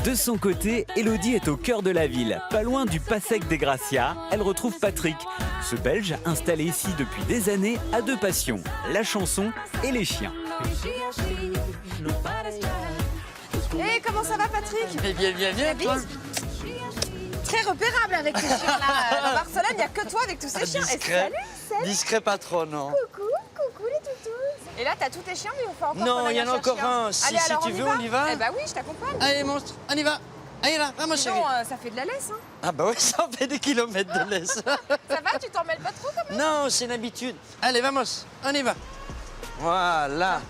De son côté, Elodie est au cœur de la ville, pas loin du Passec des Gracias. Elle retrouve Patrick. Ce Belge, installé ici depuis des années, a deux passions, la chanson et les chiens. Hey, comment ça va, Patrick? Bien, toi. Très repérable avec ces chiens-là. Dans Barcelone, il n'y a que toi avec tous ces chiens. Et Discret. salut. Discret patron, non. Coucou les toutous. Et là, t'as tous tes chiens, mais on fait encore Non, qu'on aille il y en a un encore chien. un. Si Allez, alors, tu veux, on y va. Eh bah oui, je t'accompagne. Allez, monstre, on y va. Allez là, vamos, chérie. Sinon, ça fait de la laisse, hein. Ah bah oui, ça fait des kilomètres de laisse. Ça va, tu t'en mêles pas trop quand même? Non, c'est une habitude. Allez, vamos, on y va. Voilà.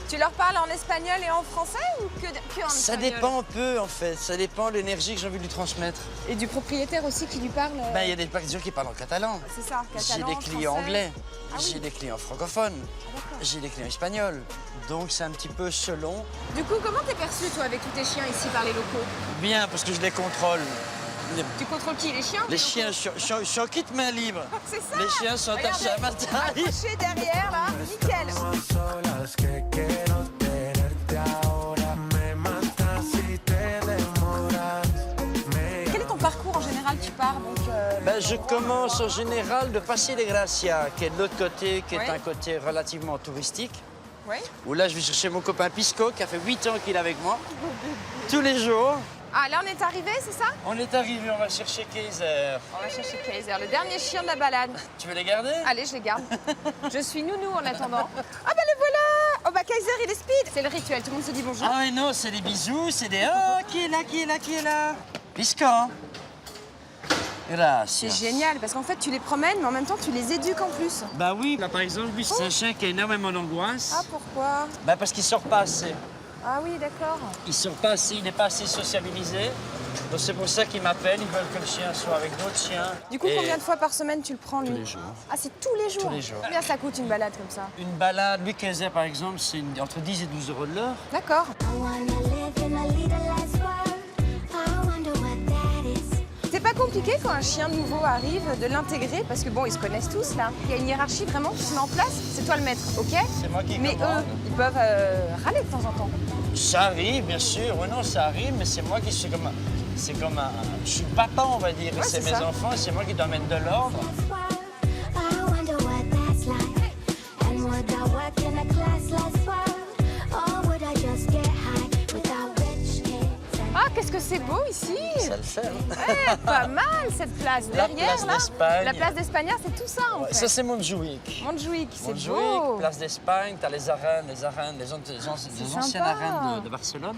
Tu leur parles en espagnol et en français ou que en Ça espagnol? dépend un peu, en fait. Ça dépend de l'énergie que j'ai envie de lui transmettre. Et du propriétaire aussi qui lui parle? Ben, il y a des gens qui parlent en catalan. C'est ça, J'ai catalan, des clients français. anglais. Ah oui. J'ai des clients francophones. d'accord. J'ai des clients espagnols. Donc, c'est un petit peu selon. Du coup, comment t'es perçu, toi, avec tous tes chiens ici par les locaux? Bien, parce que je les contrôle. Tu contrôles qui? Les chiens? Les chiens, je suis en kit main libre. C'est ça. Les chiens sont attachés à ma taille. Accrochés derrière, là, nickel. Solas que quiero tenerte ahora, me matas si te demoras. Quel est ton parcours en général? Tu pars donc Ben, je commence en général de Passec des Gracias, qui est de l'autre côté, qui est Oui. un côté relativement touristique. Oui. Où là, je vais chercher mon copain Pisco, qui a fait 8 ans qu'il est avec moi. Tous les jours. Ah, là, on est arrivé, c'est ça? On est arrivé, on va chercher Kaiser. On va chercher Kaiser, le dernier chien de la balade. Tu veux les garder? Allez, je les garde. Je suis nounou en attendant. Ah, bah le voilà! Oh, bah Kaiser, il est speed. C'est le rituel, tout le monde se dit bonjour. Ah oui, non, c'est des bisous, c'est des... Oh, qui est là, qui est là, qui est là? Pisco. Gracias. C'est génial, parce qu'en fait, tu les promènes, mais en même temps, tu les éduques en plus. Bah oui, là par exemple, lui, c'est un chien qui a énormément d'angoisse. Ah, pourquoi? Bah parce qu'il sort pas assez. Ah oui, d'accord. Il sort pas assez, il n'est pas assez sociabilisé. Donc c'est pour ça qu'ils m'appellent, ils veulent que le chien soit avec d'autres chiens. Du coup, Et combien de fois par semaine tu le prends, lui? Tous les jours. Ah, c'est tous les jours? Tous les jours. Combien ça coûte une balade comme ça? Une balade, lui, Kaiser, par exemple, c'est entre 10 et 12 euros de l'heure. D'accord. I wanna live in a leaderless world. I wonder what that is. C'est pas compliqué quand un chien nouveau arrive de l'intégrer, parce que bon, ils se connaissent tous là. Il y a une hiérarchie vraiment qui se met en place. C'est toi le maître, ok? C'est moi qui Mais commande. eux, ils peuvent râler de temps en temps. Ça arrive, bien sûr. Oui, non, ça arrive, mais c'est moi qui suis comme un... C'est comme un... Je suis le papa, on va dire. Ouais, et c'est c'est mes ça. enfants, et c'est moi qui dois mettre de l'ordre. I wonder what that's like. And would I work in a classless world? Or would I just get high without rich kids? Ah, qu'est-ce que c'est beau ici! Ça le fait, hein? Eh, pas mal cette place La derrière place là. d'Espagne. La place d'Espagne, c'est tout ça en Ouais, fait. ça, c'est Montjuïc. Montjuïc, c'est Montjuïc, beau. place d'Espagne, t'as les arènes, les anciennes sympa. arènes de Barcelone.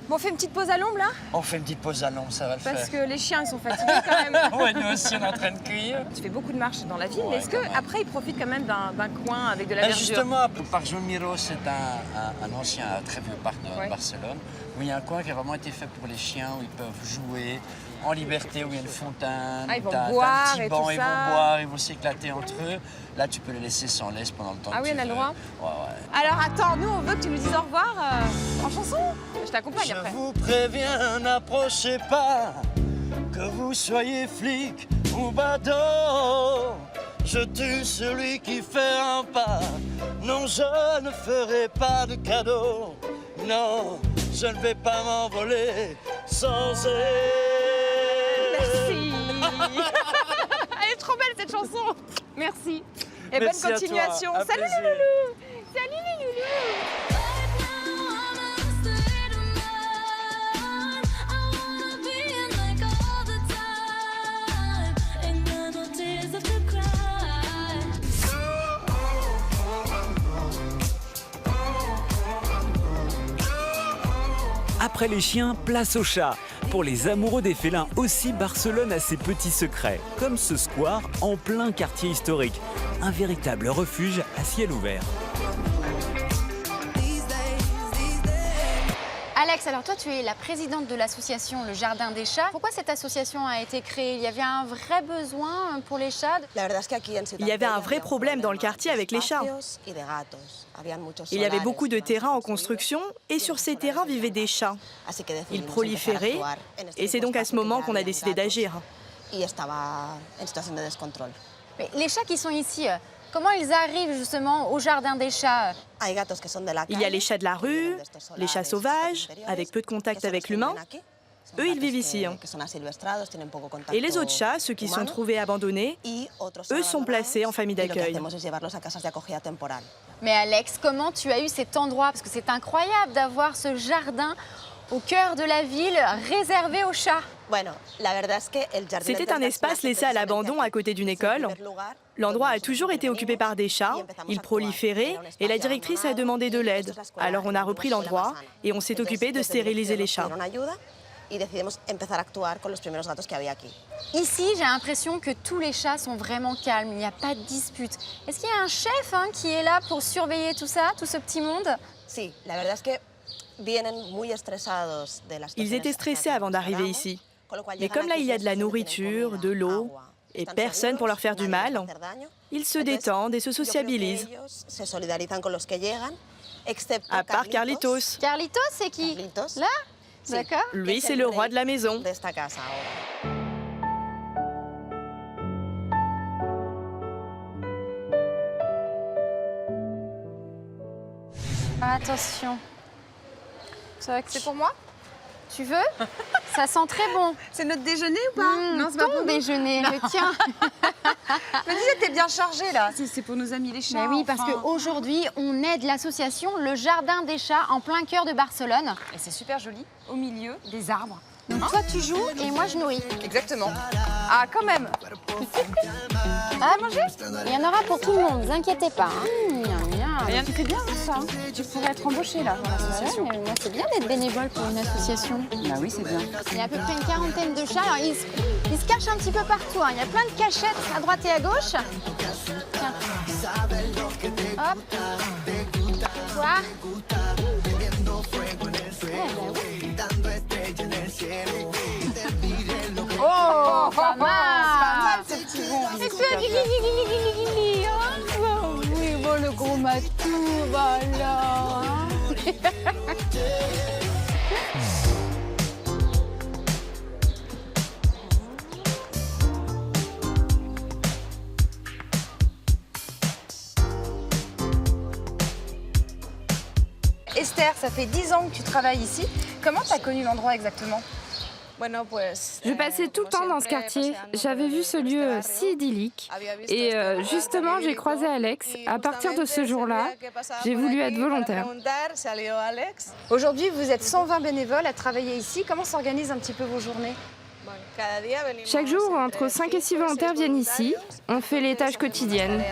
Bon, on fait une petite pause à l'ombre là, On fait une petite pause à l'ombre, ça va le parce faire. que les chiens ils sont fatigués quand même. Ouais, nous aussi, on est en train de cuire. Tu fais beaucoup de marches dans la ville, Ouais, mais est-ce quand même. qu'après ils profitent quand même d'un coin avec de la Ben verdure? justement, Parc Joan Miró, c'est un ancien, très vieux parc de Ouais. Barcelone, où il y a un coin qui a vraiment été fait pour les chiens, où ils peuvent jouer en liberté, où il y a une fontaine, Ah, ils vont t'as boire un petit et banc, tout ils ça. vont boire, ils vont s'éclater entre eux. Là, tu peux les laisser sans laisse pendant le temps Ah que oui, tu on a le veux. droit? Ouais, ouais. Alors attends, nous on veut que tu nous dises au revoir en chanson. Je t'accompagne Je après. vous préviens, n'approchez pas, que vous soyez flic ou badaud. Je tue celui qui fait un pas. Non, je ne ferai pas de cadeau. Non, je ne vais pas m'envoler sans elle. Merci. Elle est trop belle cette chanson. Merci. Et Merci à bonne toi. continuation. Un Salut les plaisir. loulous. Salut les loulous. Après les chiens, place aux chats. Pour les amoureux des félins aussi, Barcelone a ses petits secrets, comme ce square en plein quartier historique. Un véritable refuge à ciel ouvert. Alex, alors toi, tu es la présidente de l'association Le Jardin des Chats. Pourquoi cette association a été créée? Il y avait un vrai besoin pour les chats? Il y avait un vrai problème dans le quartier avec les chats. Il y avait beaucoup de terrains en construction et sur ces terrains vivaient des chats. Ils proliféraient et c'est donc à ce moment qu'on a décidé d'agir. Mais les chats qui sont ici, comment ils arrivent justement au Jardin des Chats? Il y a les chats de la rue, les chats sauvages, avec peu de contact avec l'humain. Eux, ils vivent ici. Et les autres chats, ceux qui sont trouvés abandonnés, eux sont placés en famille d'accueil. Mais Alex, comment tu as eu cet endroit? Parce que c'est incroyable d'avoir ce jardin au cœur de la ville réservé aux chats. C'était un espace laissé à l'abandon à côté d'une école. L'endroit a toujours été occupé par des chats, ils proliféraient et la directrice a demandé de l'aide. Alors on a repris l'endroit et on s'est occupé de stériliser les chats. Ici, j'ai l'impression que tous les chats sont vraiment calmes, il n'y a pas de dispute. Est-ce qu'il y a un chef qui est là pour surveiller tout ça, tout ce petit monde? Ils étaient stressés avant d'arriver ici. Mais comme là, il y a de la nourriture, de l'eau et personne pour leur faire du mal, ils se détendent et se sociabilisent. À part Carlitos. Carlitos, c'est qui? Là? D'accord. Lui, c'est le roi de la maison. Attention. C'est pour moi? Tu veux? Ça sent très bon. C'est notre déjeuner ou pas? Non, c'est pas ton déjeuner, le tien. Je me disais, t'es bien chargée là. C'est pour nos amis les chats. Mais oui, parce qu'aujourd'hui, on aide l'association Le Jardin des Chats en plein cœur de Barcelone. Et c'est super joli, au milieu des arbres. Donc toi, tu joues et moi, je nourris. Exactement. Ah, quand même. À manger? Il y en aura pour tout le monde, ne vous inquiétez pas. Rien, tu fais bien ça. Tu pourrais être embauchée là pour l'association. Ouais, c'est bien d'être bénévole pour une association. Bah oui, c'est bien. Il y a à peu près une quarantaine de chats. Alors, ils se cachent un petit peu partout. Il y a plein de cachettes à droite et à gauche. Tiens. Hop. Toi. Oh, pas mal. ce petit bon. Oui, bon, le gros matou, voilà. Esther, ça fait 10 ans que tu travailles ici. Comment tu as connu l'endroit exactement? Je passais tout le temps dans ce quartier. J'avais vu ce lieu si idyllique. Et justement, j'ai croisé Alex. À partir de ce jour-là, j'ai voulu être volontaire. Aujourd'hui, vous êtes 120 bénévoles à travailler ici. Comment s'organisent un petit peu vos journées? Chaque jour, entre 5 et 6 volontaires viennent ici. On fait les tâches quotidiennes.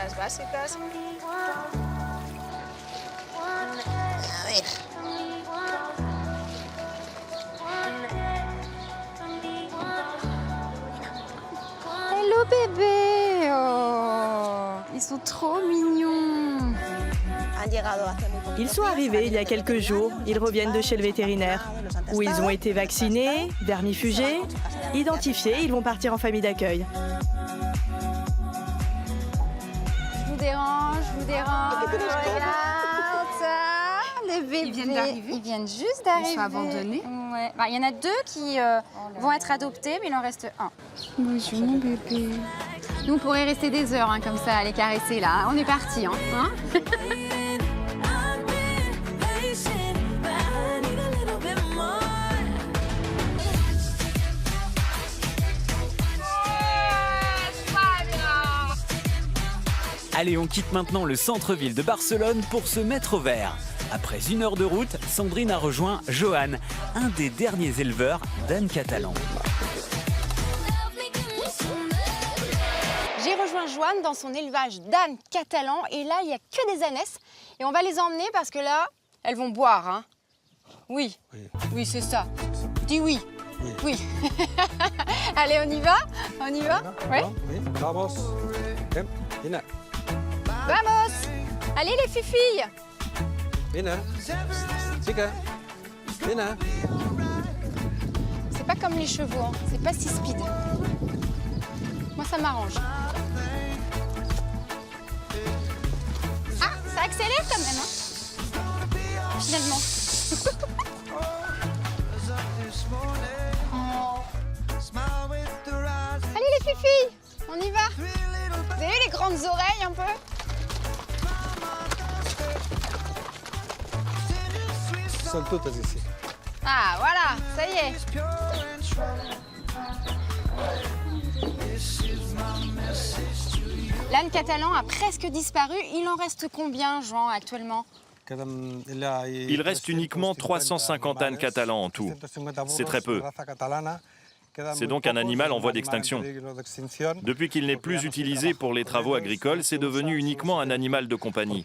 Hello bébé. Oh, ils sont trop mignons. Ils sont arrivés il y a quelques jours. Ils reviennent de chez le vétérinaire, où ils ont été vaccinés, vermifugés, identifiés. Ils vont partir en famille d'accueil. Je vous dérange. Regarde ça, les bébés. Ils viennent d'arriver. Ils viennent juste d'arriver. Ils sont abandonnés. Ouais. Bah, il y en a 2 qui vont être adoptés, mais il en reste 1. Bonjour mon bébé. Nous, on pourrait rester des heures comme ça, à les caresser là. On est parti, hein. Allez, on quitte maintenant le centre-ville de Barcelone pour se mettre au vert. Après 1 heure de route, Sandrine a rejoint Johan, un des derniers éleveurs d'ânes catalans. J'ai rejoint Joanne dans son élevage d'ânes catalans et là, il n'y a que des ânesses. Et on va les emmener parce que là, elles vont boire. Hein. Oui, oui, c'est ça. Dis oui. Oui. Allez, on y va? On y va? Oui. Vamos. Vamos! Allez, les filles! Viens. Chica. Viens. C'est pas comme les chevaux, hein. C'est pas si speed. Moi, ça m'arrange. Ah, ça accélère quand même, hein. Finalement. Allez, les filles, on y va. Vous avez vu les grandes oreilles un peu? Sont toutes ici. Ah, voilà, ça y est. L'âne catalan a presque disparu. Il en reste combien, Jean, actuellement? Il reste uniquement 350 ânes catalans en tout. C'est très peu. C'est donc un animal en voie d'extinction. Depuis qu'il n'est plus utilisé pour les travaux agricoles, c'est devenu uniquement un animal de compagnie.